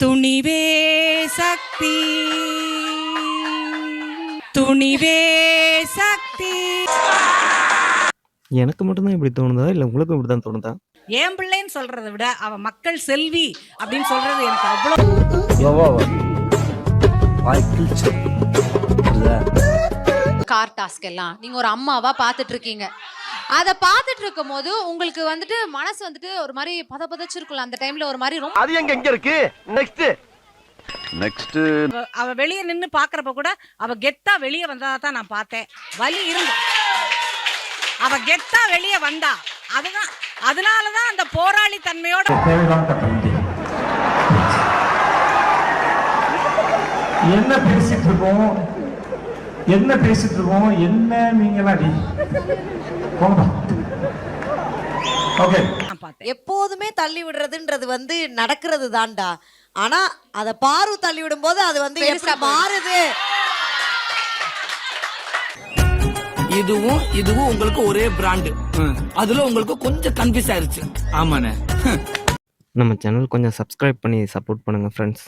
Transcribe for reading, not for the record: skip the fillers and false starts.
துணிவே சக்தி, துணிவே சக்தி. எனக்கு மட்டும்தான் இப்படி தோணுதா இல்லை உங்களுக்கும் இப்படி தான் தோணுதா? என் பிள்ளைன்னு சொல்றதை விட அவ மக்கள் செல்வி அப்படின்னு சொல்றது எனக்கு அவ்வளோ. கார் டாஸ்க் எல்லாம் நீங்க ஒரு அம்மாவா பாத்துட்டு இருக்கீங்க. அத பாத்துட்டு இருக்கும் போது உங்களுக்கு வந்துட்டு மனசு வந்துட்டு ஒரு மாதிரி பதச்சிருக்கும்ல அந்த டைம்ல ஒரு மாதிரி ரொம்ப. அது எங்க இருக்கு நெக்ஸ்ட் அவ வெளியே நின்னு பாக்குறப்ப கூட அவ கெத்தா வெளியே வந்தாதான் நான் பார்த்தேன். வலி இருந்து அவ கெத்தா வெளியே வந்தா. அதுதான் அதனாலதான் அந்த போராளி தன்மையோட என்ன பேசிட்டு இருக்கோம் என்ன நீங்களா எப்போதுமே தள்ளி விடுறதுன்றது வந்து நடக்கிறது தான்டா. ஆனா அத பாரு தள்ளி விடும் போது அது வந்து எப்படி மாறுது. இதுவும் உங்களுக்கு ஒரே பிராண்டு. அதுல உங்களுக்கு கொஞ்சம் கன்ஃபியூஸ் ஆயிருச்சு. ஆமாண்ணே. நம்ம சேனல் கொஞ்சம் சப்ஸ்கிரைப் பண்ணி சப்போர்ட் பண்ணுங்கள் ஃப்ரெண்ட்ஸ்.